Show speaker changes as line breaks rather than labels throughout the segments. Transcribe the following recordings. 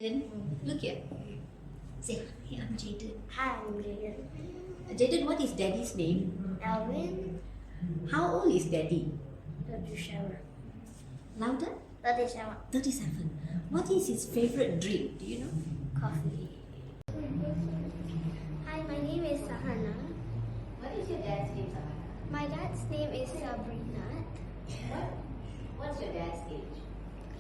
Then look here. Say, hey, I'm Jaden.
Hi, I'm Jaden.
Jaden, what is daddy's name?
Alvin,
How old is daddy?
37.
Louder?
37.
37. What is his favorite drink? Do you know?
Coffee. Hi, my name is Sahana.
What is your dad's name, Samantha?
My dad's name is Sabrina.
What's your dad's age?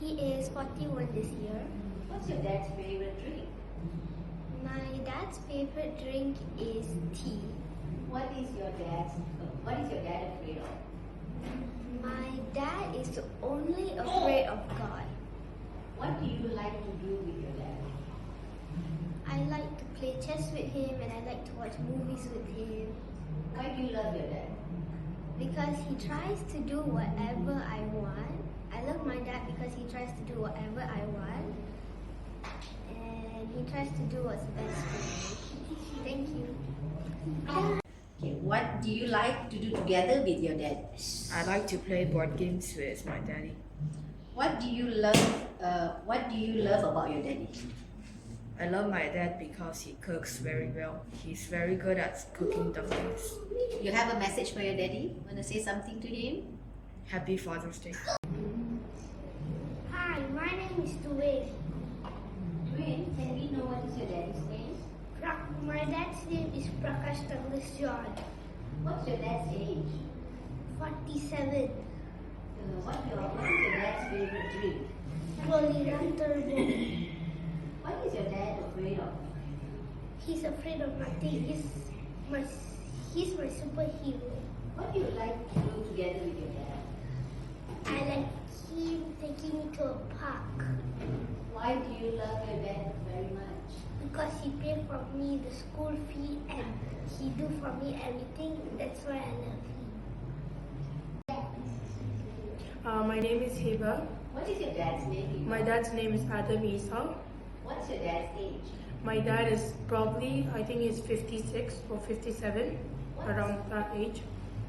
He is 41 this year.
What's your dad's favorite drink?
My dad's favorite drink is tea.
What is your dad afraid of?
My dad is only afraid of God.
What do you like to do with your dad?
I like to play chess with him and I like to watch movies with him
Why do you love your dad?
because he tries to do whatever I want. I love my dad because he tries to do whatever I want and he tries to do what's best for me. Thank you.
Okay, what do you like to do together with your dad?
I like to play board games with my daddy.
What do you love about your daddy?
I love my dad because he cooks very well. He's very good at cooking dumplings.
You have a message for your daddy? Want to say something to him?
Happy Father's Day.
Hi, my name is Dwayne.
Dwayne, can we know what is your daddy's name?
My dad's name is Pentacostal.
What's your dad's age?
47.
What is your dad's favorite drink?
Rolling Turbo.
What is your dad afraid of?
He's afraid of nothing. He's my superhero.
What do you like to do together with your dad?
I like him taking me to a park
Why do you love your dad very much?
because he paid for me the school fee and he do for me everything. That's why I love him.
My name is Hiba.
What is your dad's name?
My dad's name is Adam Isa.
What's your dad's age?
My dad is probably, I think he's 56 or 57, around that age.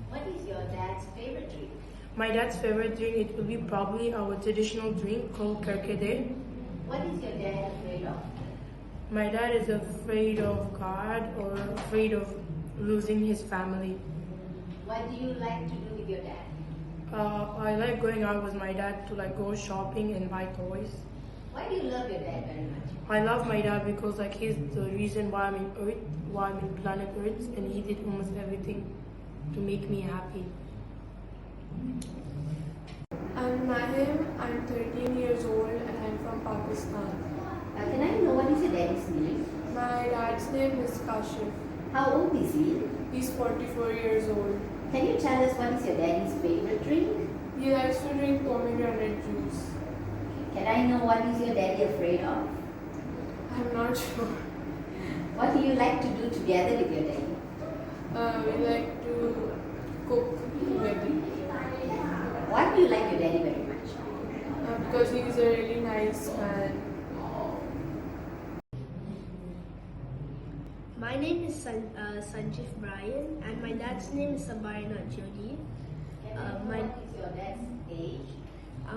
What is your dad's favorite drink?
My dad's favorite drink, it will be probably our traditional drink called kerkede.
What is your dad afraid of?
My dad is afraid of God or afraid of losing his family.
What do you like to do with your dad?
I like going out with my dad to go shopping and buy toys.
Why do you love your dad very much?
I love my dad because he's the reason why I'm in Earth, why I'm in planet Earth, and he did almost everything to make me happy.
I'm Mahim, I'm 13 years old and I'm from Pakistan.
Can I know what is your daddy's name?
My dad's name is Kashif.
How old is he?
He's 44 years old.
Can you tell us what is your daddy's favorite drink?
He likes to drink pomegranate juice.
Can I know what is your daddy afraid of?
I'm not sure.
What do you like to do together with your daddy?
We like to cook together
Why do you like your daddy very much?
because he's a really nice man.
My name is Sanjeev Brian and my dad's name is Sabarina Jyoti.
What is your dad's age?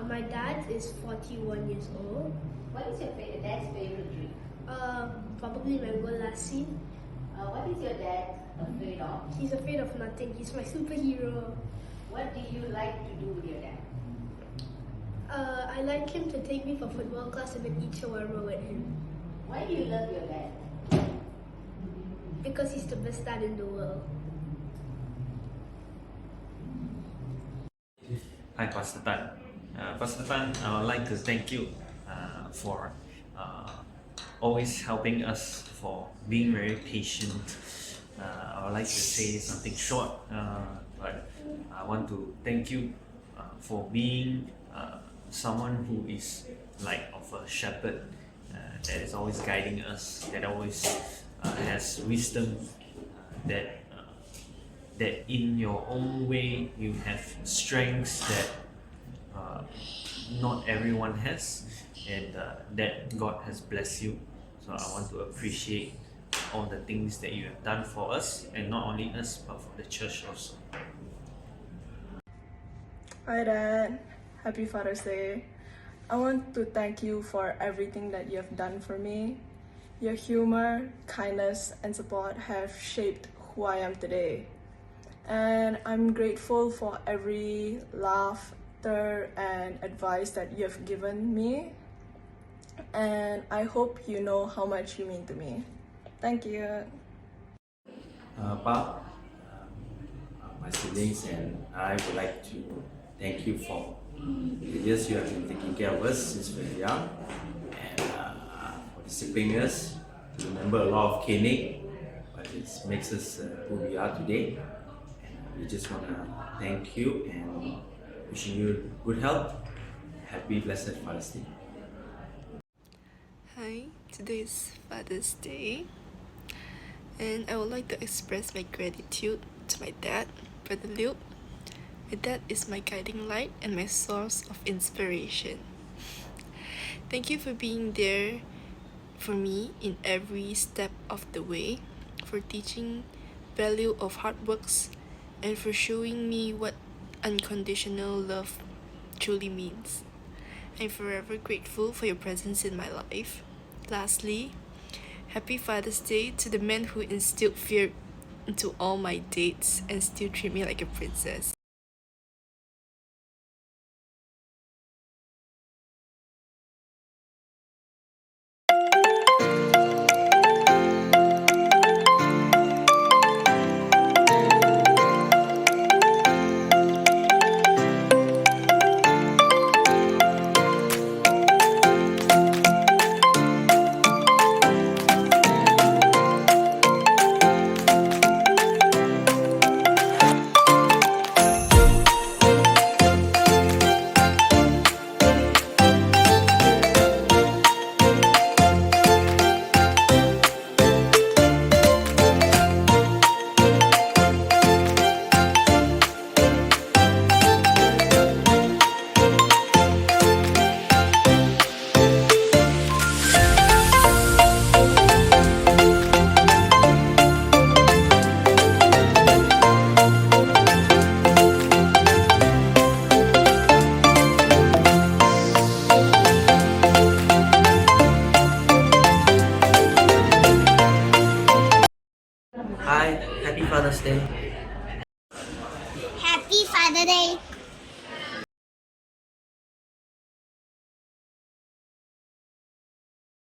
My dad is 41 years old.
What is your dad's favorite drink?
Probably mango lassi.
What is your dad afraid of?
He's afraid of nothing. He's my superhero.
What do you like to do with your dad?
I like him to take me for football class and then eat shawarma with him
Why do you love your dad?
because he's the best dad in the world.
Hi, Pastor Tan. Pastor Tan, I would like to thank you for always helping us, for being very patient. I would like to say something short, but I want to thank you for being someone who is like of a shepherd that is always guiding us, that always has wisdom, that in your own way you have strengths that not everyone has, and that God has blessed you. So I want to appreciate all the things that you have done for us, and not only us but for the church also.
Hi Dad, happy Father's Day.
I want to thank you for everything that you have done for me. Your humor, kindness, and support have shaped who I am today. And I'm grateful for every laughter and advice that you have given me. And I hope you know how much you mean to me. Thank you.
Pa, my siblings and I would like to thank you for the years you have been taking care of us since we were young, and for disciplining us. We remember a lot of caning, but it makes us who we are today. And we just want to thank you and wishing you good health. Happy blessed Father's Day.
Hi, today is Father's Day, and I would like to express my gratitude to my dad, Brother Luke. My dad is my guiding light and my source of inspiration. Thank you for being there for me in every step of the way, for teaching value of hard works, and for showing me what unconditional love truly means. I'm forever grateful for your presence in my life. Lastly, happy Father's Day to the man who instilled fear into all my dates and still treat me like a princess.
Hi, happy Father's Day.
Happy Father Day.